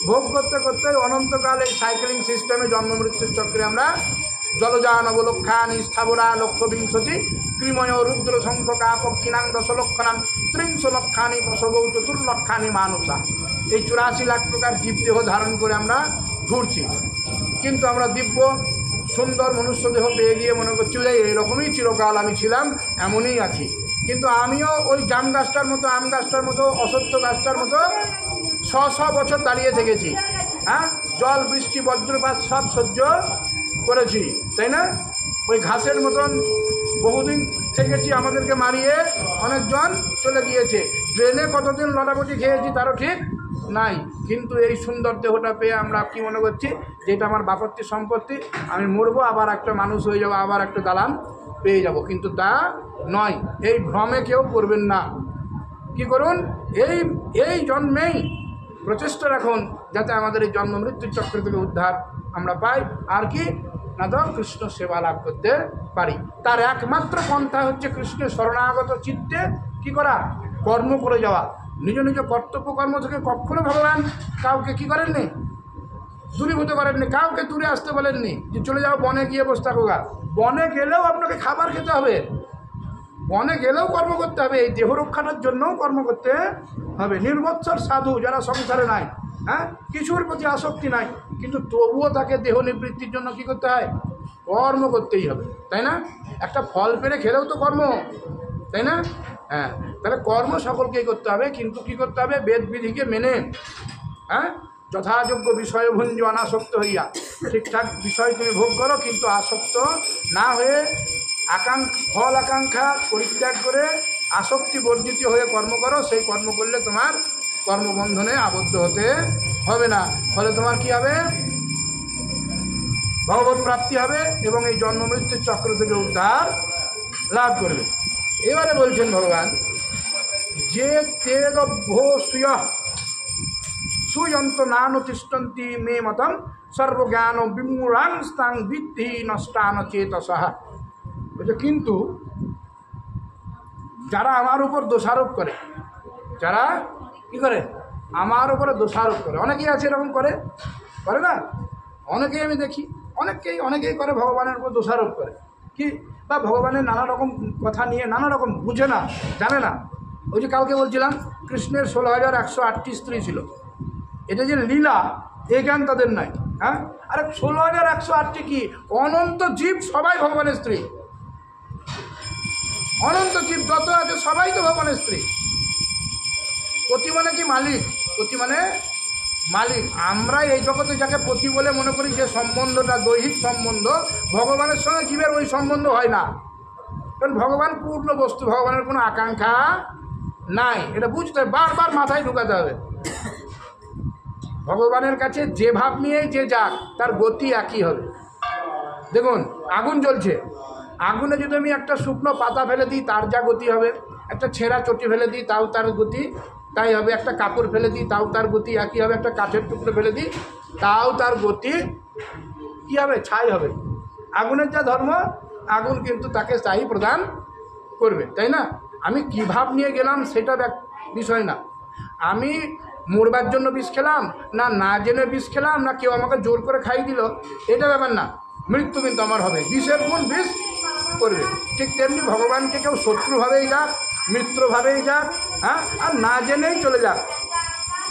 ভোগ করতে করতে অনন্তকাল এই সাইকেলিং সিস্টেমে জন্ম মৃত্যুর চক্রে আমরা জলজা নবলক্ষানি স্থাবরা লক্ষ্যবিংশতি ক্রিময় রুদ্র সংখ্যকা পক্ষিণাং দশলক্ষণাং 30 লক্ষানি প্রসবৌ 4 লক্ষানি মানুষা, এই 84 লাখ প্রকার জীবদেহ ধারণ করে আমরা ঘুরছি। কিন্তু আমরা দিব্য সুন্দর মনুষ্য দেহ পেয়ে গিয়ে মনে করছি যে এইরকমই চিরকাল আমি ছিলাম, এমনই আছি, কিন্তু আমিও ওই জাম গাছটার মতো, আম গাছটার মতো, অসত্য গাছটার মতো 100 বছর দাঁড়িয়ে থেকেছি, হ্যাঁ, জল বৃষ্টি বজ্রপাত সব সহ্য করেছি, তাই না? ওই ঘাসের মতন বহুদিন থেকেছি, আমাদেরকে মারিয়ে অনেকজন চলে গিয়েছে, ট্রেনে কতদিন লটাপটি খেয়েছি তারও ঠিক নাই, কিন্তু এই সুন্দর দেহটা পেয়ে আমরা কি মনে করছি যে এটা আমার বাপত্তি সম্পত্তি, আমি মরবো, আবার একটা মানুষ হয়ে যাবো, আবার একটা দালান পেয়ে যাব, কিন্তু তা নয়। এই ভ্রমে কেউ করবেন না। কি করুন, এই জন্মেই প্রচেষ্টা রাখুন যাতে আমাদের এই জন্ম মৃত্যুর চক্র থেকে উদ্ধার আমরা পাই। আর কি না তো কৃষ্ণ সেবা লাভ করতে পারি। তার একমাত্র পন্থা হচ্ছে কৃষ্ণের শরণাগত চিত্তে কি করা, কর্ম করে যাওয়া। নিজ নিজ কর্তব্য কর্ম থেকে কখনো ভগবান কাউকে কি করেননি, দূরীভূত করেননি, কাউকে দূরে আসতে বলেননি যে চলে যাও বনে গিয়ে বসে থাকো। বনে গেলেও আপনাকে খাবার খেতে হবে, বনে গেলেও কর্ম করতে হবে, এই দেহ রক্ষাটার জন্যও কর্ম করতে হবে। নির্বৎসর সাধু যারা সংসারে নাই, হ্যাঁ, কিছুর প্রতি আসক্তি নাই, কিন্তু তবুও তাকে দেহ নিবৃত্তির জন্য কি করতে হয়, কর্ম করতেই হবে, তাই না? একটা ফল পেরে খেলেও তো কর্ম, তাই না? হ্যাঁ, তাহলে কর্ম সকলকেই করতে হবে, কিন্তু কি করতে হবে, বেদ বিধিকে মেনে, হ্যাঁ, যথাযোগ্য বিষয় ভুঞ্জ অনাসক্ত হইয়া, ঠিকঠাক বিষয় তুমি ভোগ করো, কিন্তু আসক্ত না হয়ে ফল আকাঙ্ক্ষা পরিত্যাগ করে আসক্তি বর্জিত হয়ে কর্ম করো। সেই কর্ম করলে তোমার কর্মবন্ধনে আবদ্ধ হতে হবে না, ফলে তোমার কি হবে, ভগবত প্রাপ্তি হবে এবং এই জন্ম মৃত্যুর চক্র থেকে উদ্ধার লাভ করবে। এবারে বলছেন ভগবান যে সুয়ন্ত নানুতিষ্ঠন্তি মে মতম সর্বজ্ঞান বিমূঢ়াংস্তাং বিদ্ধি নষ্টান চেতসঃ। কিন্তু যারা আমার উপর দোষারোপ করে, যারা কি করে, আমার উপরে দোষারোপ করে, অনেকেই আছে এরকম করে, করে না? অনেকেই আমি দেখি, অনেকেই করে, ভগবানের উপর দোষারোপ করে, কি বা ভগবানের নানা রকম কথা নিয়ে নানা রকম বুঝে না, জানে না। ওই যে কালকে বলছিলাম কৃষ্ণের 16,108টি স্ত্রী ছিল, এটা যে লীলা এই জ্ঞান তাদের নাই। হ্যাঁ, আরে 16,108টি কি, অনন্ত জীব সবাই ভগবানের স্ত্রী, অনন্ত জীব যত আছে সবাই তো ভগবানের স্ত্রী। পতি মানে কি, মালিক, পতি মানে মালিক। আমরা এই জগতে যাকে পতি বলে মনে করি, যে সম্বন্ধটা দৈহিক সম্বন্ধ, ভগবানের সঙ্গে জীবের ওই সম্বন্ধ হয় না, কারণ ভগবান পূর্ণ বস্তু, ভগবানের কোনো আকাঙ্ক্ষা নাই, এটা বুঝতে হবে, বারবার মাথায় ঢুকাতে হবে। ভগবানের কাছে যে ভাব নিয়েই যে যাক, তার গতি একই হবে। দেখুন, আগুন জ্বলছে, আগুনে যদি আমি একটা শুকনো পাতা ফেলে দিই তার যা গতি হবে, একটা ছেঁড়া চটি ফেলে দিই তাও তার গতি তাই হবে, একটা কাপড় ফেলে দিই তাও তার গতি একই হবে, একটা কাঠের টুকরো ফেলে দিই তাও তার গতি কী হবে, ছাই হবে। আগুনের যা ধর্ম, আগুন কিন্তু তাকে ছাই প্রদান করবে, তাই না? আমি কী ভাব নিয়ে গেলাম সেটা বিষয় না, আমি মরবার জন্য বিষ খেলাম না, না জেনে বিষ খেলাম না, কেউ আমাকে জোর করে খাইয়ে দিল, এটা ব্যাপার না, মৃত্যু কিন্তু আমার হবে, বিষের গুণ বিষ করবে। ঠিক তেমনি ভগবানকে কেউ শত্রুভাবেই যাক, মিত্রভাবেই যাক, হ্যাঁ, আর না জেনেই চলে যাক,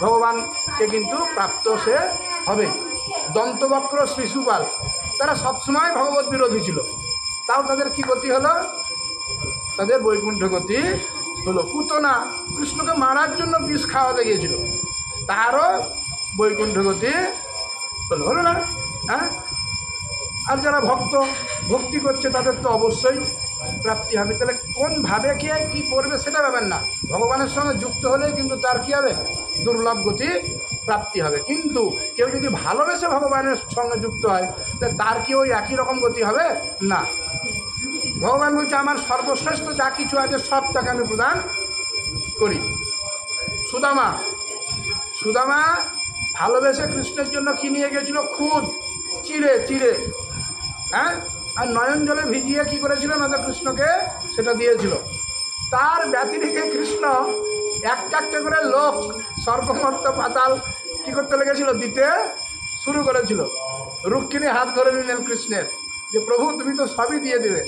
ভগবানকে কিন্তু প্রাপ্ত সে হবে। দন্তবক্র শিশুপাল তারা সবসময় ভগবত বিরোধী ছিল, তাও তাদের কি গতি হলো, তাদের বৈকুণ্ঠ গতি হলো। পুতনা কৃষ্ণকে মারার জন্য বিষ খাওয়াতে গিয়েছিল, তারও বৈকুণ্ঠ গতি হলো না। হ্যাঁ, আর যারা ভক্তি করছে তাদের তো অবশ্যই প্রাপ্তি হবে। তাহলে কোনভাবে কে কী করবে সেটা ব্যাপার না, ভগবানের সঙ্গে যুক্ত হলেই কিন্তু তার কী হবে, দুর্লভ গতি প্রাপ্তি হবে। কিন্তু কেউ যদি ভালোবেসে ভগবানের সঙ্গে যুক্ত হয়, তাহলে তার কি ওই একই রকম গতি হবে না। ভগবান বলছে আমার সর্বশ্রেষ্ঠ যা কিছু আছে সব তাকে আমি প্রদান করি। সুদামা ভালোবেসে কৃষ্ণের জন্য কি নিয়ে গেছিল, খুদ চিড়ে, হ্যাঁ, আর নয়ন জলে ভিজিয়ে কী করেছিল না, তো কৃষ্ণকে সেটা দিয়েছিল। তার ব্যতিরেকে কৃষ্ণ একটা করে লোক সর্বমর্ত পাতাল কী করতে লেগেছিল, দিতে শুরু করেছিল। রুক্মিণী হাত ধরে নিলেন কৃষ্ণের, যে প্রভু তুমি তো সবই দিয়ে দেবে,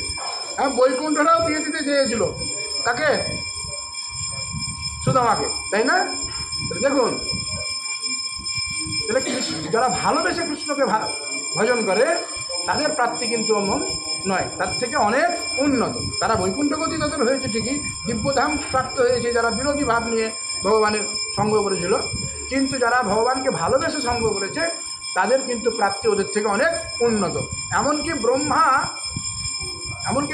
হ্যাঁ, বৈকুণ্ঠটাও দিয়ে দিতে চেয়েছিল তাকে, সুদামাকে, তাই না? দেখুন, তাহলে যারা ভালোবেসে কৃষ্ণকে ভজন করে তাদের প্রাপ্তি কিন্তু অমন নয়, তার থেকে অনেক উন্নত। তারা বৈকুণ্ঠ গতি তাদের হয়েছে ঠিকই, দিব্যধাম প্রাপ্ত হয়েছে যারা বিরোধী ভাব নিয়ে ভগবানের সঙ্গ করেছিল, কিন্তু যারা ভগবানকে ভালোবেসে সঙ্গ করেছে তাদের কিন্তু প্রাপ্তি ওদের থেকে অনেক উন্নত। এমনকি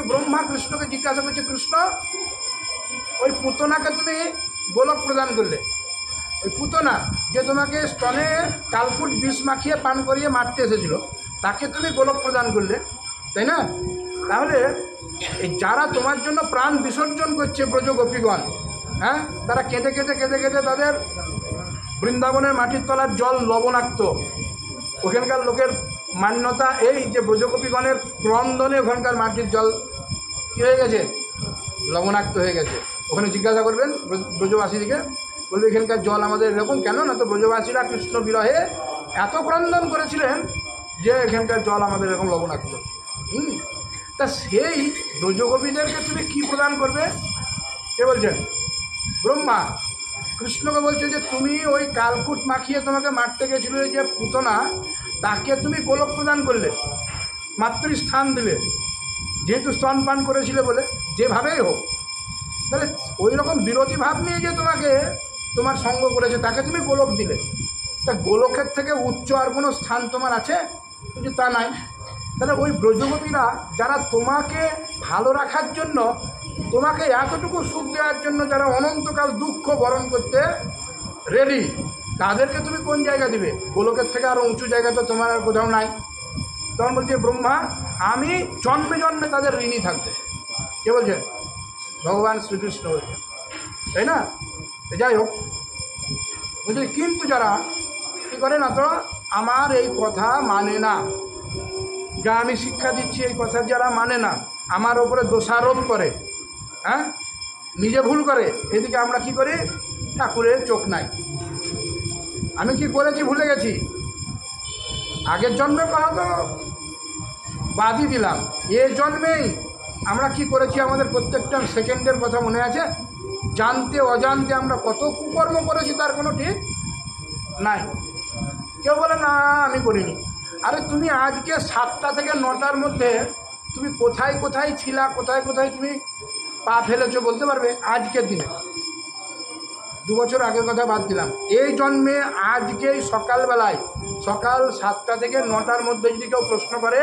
ব্রহ্মা কৃষ্ণকে জিজ্ঞাসা করছে, কৃষ্ণ ওই পুতনাকে তুমি গোলক প্রদান করলে, ওই পুতনা যে তোমাকে স্তনে কালকুট বিষ মাখিয়ে পান করিয়ে মারতে এসেছিল, তাকে তুমি গোলক প্রদান করলে, তাই না? তাহলে এই যারা তোমার জন্য প্রাণ বিসর্জন করছে ব্রজ গোপীগণ, হ্যাঁ, তারা কেঁদে তাদের বৃন্দাবনের মাটির তলার জল লবণাক্ত, ওখানকার লোকের মান্যতা, এই যে ব্রজগোপীগণের ক্রন্দনে ওখানকার মাটির জল কী হয়ে গেছে, লবণাক্ত হয়ে গেছে। ওখানে জিজ্ঞাসা করবেন ব্রজবাসীদিকে, বলবে এখানকার জল আমাদের এরকম কেন, না তো ব্রজবাসীরা কৃষ্ণ বিরহে এত ক্রন্দন করেছিলেন যে এখানকার জল আমাদের এরকম লবণাক্ত। তা সেই ব্রজগোপীদেরকে তুমি কি প্রদান করবে? কে বলছেন? ব্রহ্মা কৃষ্ণকে বলছে যে তুমি ওই কালকুট মাখিয়ে তোমাকে মারতে গেছিল যে পুতনা, তাকে তুমি গোলক প্রদান করলে, মাতৃস্থান দিলে, যেহেতু স্তনপান করেছিলে বলে, যেভাবেই হোক। তাহলে ওই রকম বিরোধী ভাব নিয়ে যে তোমাকে তোমার সঙ্গ করেছে তাকে তুমি গোলক দিলে, তা গোলকের থেকে উচ্চ আর কোনো স্থান তোমার আছে? কিন্তু তা নাই। তাহলে ওই ব্রজগোপীরা যারা তোমাকে ভালো রাখার জন্য, তোমাকে এতটুকু সুখ দেওয়ার জন্য যারা অনন্তকাল দুঃখ বরণ করতে রেডি, তাদেরকে তুমি কোন জায়গা দিবে? গোলকের থেকে আরও উঁচু জায়গা তো তোমার আর কোথাও নাই। তখন বলছে ব্রহ্মা, আমি জন্মে জন্মে তাদের ঋণী থাকবে। কে বলছেন? ভগবান শ্রীকৃষ্ণ বলছেন, তাই না? যাই হোক, বুঝলি, কিন্তু যারা কী করে না, তো আমার এই কথা মানে না, যা আমি শিক্ষা দিচ্ছি এই কথা যারা মানে না, আমার ওপরে দোষারোপ করে, হ্যাঁ, নিজে ভুল করে, এদিকে আমরা কি করি? ঠাকুরের চোখ নাই, আমি কি করেছি ভুলে গেছি, আগের জন্মের কথা তো বাদই দিলাম, এ জন্মেই আমরা কি করেছি আমাদের প্রত্যেকটা সেকেন্ডের কথা মনে আছে? জানতে অজান্তে আমরা কত কুকর্ম করেছি তার কোনো ঠিক নাই। কেউ বলে না আমি করিনি। আরে তুমি আজকে 7টা থেকে 9টার মধ্যে তুমি কোথায় কোথায় ছিলা, কোথায় কোথায় তুমি পা ফেলেছো বলতে পারবে? আজকের দিনে, 2 বছর আগের কথা বাদ দিলাম, এই জন্মে আজকেই সকালবেলায়, সকাল 7টা থেকে 9টার মধ্যে যদি কেউ প্রশ্ন করে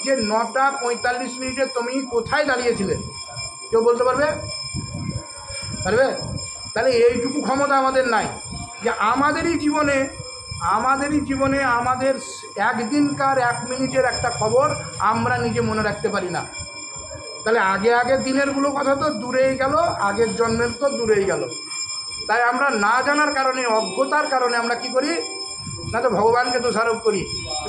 যে 9টা 45 মিনিটে তুমি কোথায় দাঁড়িয়েছিলে, কেউ বলতে পারবে? পারবে? তাহলে এইটুকু ক্ষমতা আমাদের নাই যে আমাদেরই জীবনে আমাদের একদিনকার 1 মিনিটের একটা খবর আমরা নিজে মনে রাখতে পারি না। তাহলে আগের দিনেরগুলো কথা তো দূরেই গেল, আগের জন্মের তো দূরেই গেল। তাই আমরা না জানার কারণে, অজ্ঞতার কারণে আমরা কি করি না, তো ভগবানকে দোষারোপ করি।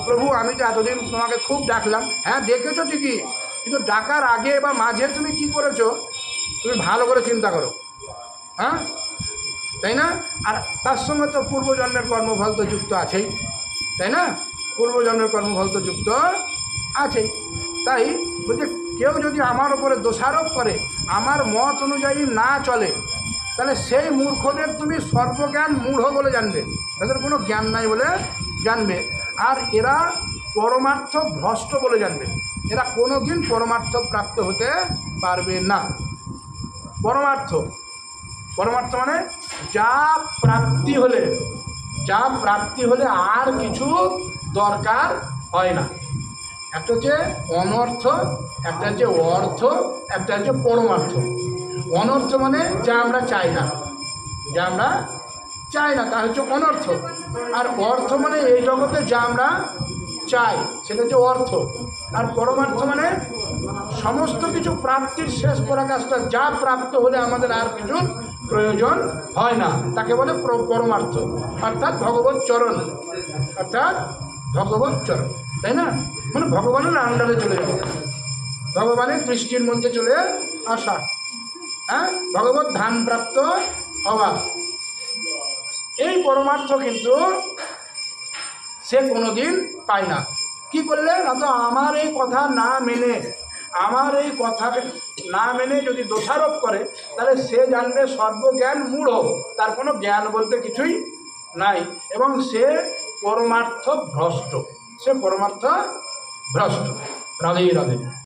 প্রভু আমি তো এতদিন তোমাকে খুব ডাকলাম, হ্যাঁ ডেকেছো ঠিকই, কিন্তু ডাকার আগে বা মাঝে তুমি কি করেছো তুমি ভালো করে চিন্তা করো, হ্যাঁ, তাই না? আর তার সঙ্গে তো পূর্বজন্মের কর্মফল তো যুক্ত আছেই, তাই না? পূর্বজন্মের কর্মফল তো যুক্ত আছেই। তাই বলছে কেউ যদি আমার ওপরে দোষারোপ করে, আমার মত অনুযায়ী না চলে, তাহলে সেই মূর্খদের তুমি সর্বজ্ঞান মূঢ় বলে জানবে, তাদের কোনো জ্ঞান নাই বলে জানবে। আর এরা পরমার্থ ভ্রষ্ট বলে জানবে, এরা কোনো দিন পরমার্থ প্রাপ্ত হতে পারবে না। পরমার্থ মানে যা প্রাপ্তি হলে আর কিছু দরকার হয় না। একটা হচ্ছে অনর্থ, একটা হচ্ছে অর্থ, একটা হচ্ছে পরমার্থ। অনর্থ মানে যা আমরা চাই না, তা হচ্ছে অনর্থ। আর অর্থ মানে এই জগতে যা আমরা চাই, সেটা হচ্ছে অর্থ। আর পরমার্থ মানে সমস্ত কিছু প্রাপ্তির শেষ পরাকাষ্ঠা, যা প্রাপ্ত হলে আমাদের আর কিছুর প্রয়োজন হয় না, তাকে বলে পরমার্থ, অর্থাৎ ভগবত চরণ, তাই না? মানে ভগবানের আন্ডারে চলে যাবে, ভগবানের দৃষ্টির মধ্যে চলে আসা, হ্যাঁ, ভগবত ধাম প্রাপ্ত হওয়া। এই পরমার্থ কিন্তু সে কোনোদিন পায় না। কি করলে না, তো আমার এই কথা না মেনে যদি দোষারোপ করে, তাহলে সে জানবে সর্বজ্ঞান মূঢ়, তার কোনো জ্ঞান বলতে কিছুই নাই, এবং সে পরমার্থ ভ্রষ্ট। রাধে রাধে।